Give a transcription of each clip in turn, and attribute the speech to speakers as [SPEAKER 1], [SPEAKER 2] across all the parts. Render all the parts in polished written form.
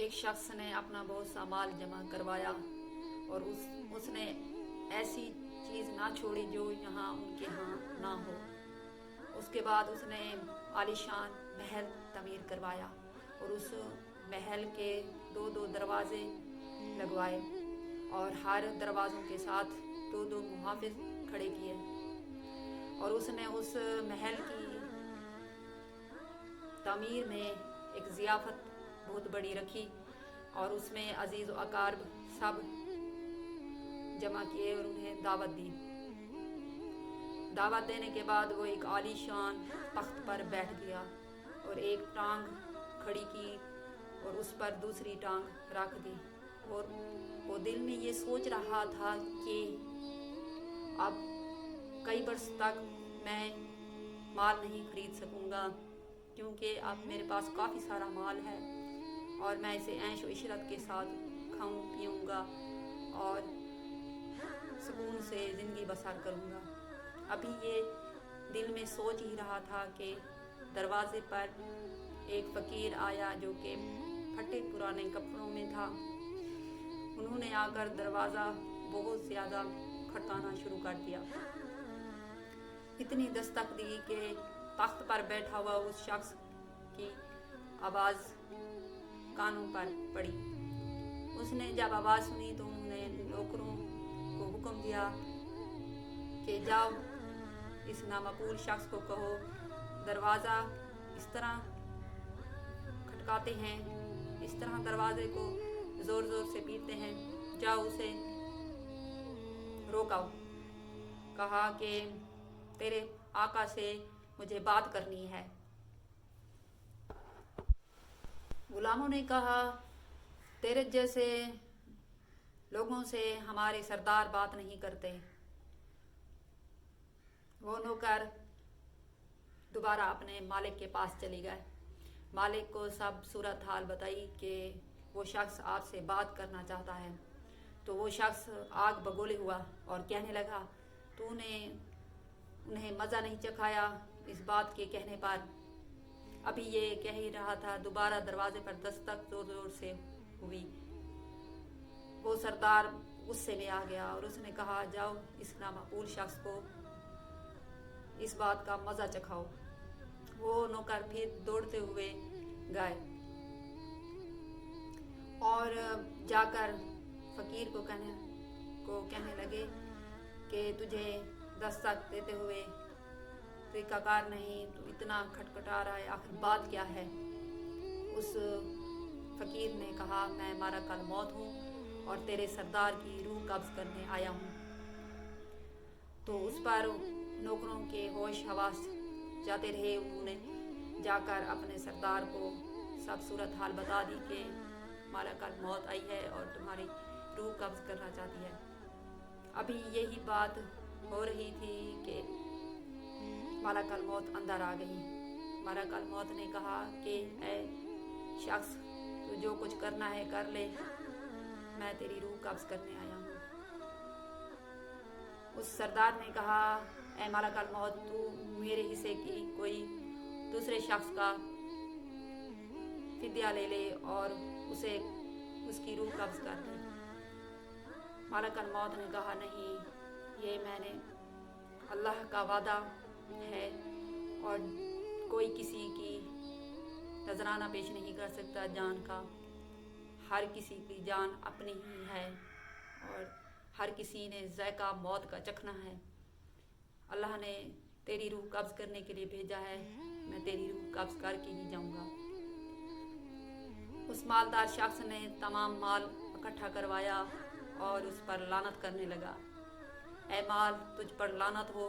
[SPEAKER 1] ایک شخص نے اپنا بہت سا مال جمع کروایا اور اس نے ایسی چیز نہ چھوڑی جو یہاں ان کے ہاں نہ ہو۔ اس کے بعد اس نے عالیشان محل تعمیر کروایا اور اس محل کے دو دروازے لگوائے اور ہر دروازوں کے ساتھ دو محافظ کھڑے کیے، اور اس نے اس محل کی تعمیر میں ایک ضیافت بہت بڑی رکھی اور اس میں عزیز و اقارب سب جمع کیے اور انہیں دعوت دی۔ دعوت دینے کے بعد وہ ایک عالی شان تخت پر بیٹھ گیا اور ایک ٹانگ کھڑی کی اور اس پر دوسری ٹانگ رکھ دی، اور وہ دل میں یہ سوچ رہا تھا کہ اب کئی برس تک میں مال نہیں خرید سکوں گا، کیونکہ اب میرے پاس کافی سارا مال ہے اور میں اسے عیش و عشرت کے ساتھ کھاؤں پیوں گا اور سکون سے زندگی بسر کروں گا۔ ابھی یہ دل میں سوچ ہی رہا تھا کہ دروازے پر ایک فقیر آیا جو کہ پھٹے پرانے کپڑوں میں تھا۔ انہوں نے آ کر دروازہ بہت زیادہ کھٹکانا شروع کر دیا، اتنی دستک دی کہ تخت پر بیٹھا ہوا اس شخص کی آواز کانوں پر پڑی۔ اس نے جب آواز سنی تو انہوں نے نوکروں کو حکم دیا کہ جاؤ اس نامعقول شخص کو کہو دروازہ اس طرح کھٹکاتے ہیں، اس طرح دروازے کو زور زور سے پیٹتے ہیں، جاؤ اسے روکاؤ۔ کہا کہ تیرے آقا سے مجھے بات کرنی ہے۔ غلاموں نے کہا تیرے جیسے لوگوں سے ہمارے سردار بات نہیں کرتے۔ وہ نوکر دوبارہ اپنے مالک کے پاس چلی گئے، مالک کو سب صورت حال بتائی کہ وہ شخص آپ سے بات کرنا چاہتا ہے۔ تو وہ شخص آگ بگولے ہوا اور کہنے لگا تو نے انہیں مزہ نہیں چکھایا اس بات کے کہنے پر۔ ابھی یہ کہہ ہی رہا تھا دوبارہ دروازے پر دستک زور زور سے ہوئی۔ وہ سردار غصے میں آ گیا اور اس نے کہا جاؤ اس نامعقول شخص کو اس بات کا مزہ چکھاؤ۔ وہ نوکر پھر دوڑتے ہوئے گئے اور جا کر فقیر کو کہنے لگے کہ تجھے دستک دیتے ہوئے طریقہ کار نہیں، تو اتنا کھٹکھٹا رہا ہے، آخر بات کیا ہے؟ اس فقیر نے کہا میں مالک الموت ہوں اور تیرے سردار کی روح قبض کرنے آیا ہوں۔ تو اس پر نوکروں کے ہوش حواس جاتے رہے۔ انہوں نے جا کر اپنے سردار کو سب صورت حال بتا دی کہ مالک الموت آئی ہے اور تمہاری روح قبض کرنا چاہتی ہے۔ ابھی یہی بات ہو رہی تھی کہ مالک الموت اندر آ گئی۔ مالک الموت نے کہا کہ اے شخص تو جو کچھ کرنا ہے کر لے، میں تیری روح قبض کرنے آیا ہوں۔ اس سردار نے کہا اے مالک الموت تو میرے حصے کی کوئی دوسرے شخص کا فدیہ لے لے اور اسے اس کی روح قبض کر دے۔ مالک الموت نے کہا نہیں، یہ میں نے اللہ کا وعدہ ہے اور کوئی کسی کی نذرانہ پیش نہیں کر سکتا جان کا۔ ہر کسی کی جان اپنی ہی ہے اور ہر کسی نے ذائقہ موت کا چکھنا ہے۔ اللہ نے تیری روح قبض کرنے کے لیے بھیجا ہے، میں تیری روح قبض کر کے ہی جاؤں گا۔ اس مالدار شخص نے تمام مال اکٹھا کروایا اور اس پر لعنت کرنے لگا، اے مال تجھ پر لعنت ہو،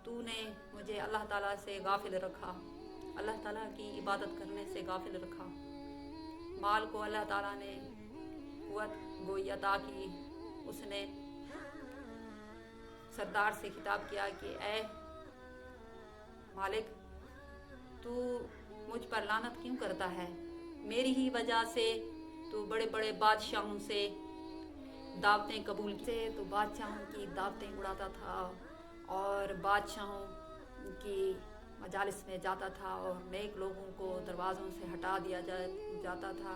[SPEAKER 1] تو نے مجھے اللہ تعالیٰ سے غافل رکھا، اللہ تعالیٰ کی عبادت کرنے سے غافل رکھا۔ مال کو اللہ تعالیٰ نے قوت گوئی عطا کی۔ اس نے سردار سے خطاب کیا کہ اے مالک تو مجھ پر لعنت کیوں کرتا ہے؟ میری ہی وجہ سے تو بڑے بڑے بادشاہوں سے دعوتیں قبول سے تو بادشاہوں کی دعوتیں اڑاتا تھا اور بادشاہوں کی مجالس میں جاتا تھا اور نیک لوگوں کو دروازوں سے ہٹا دیا جاتا تھا،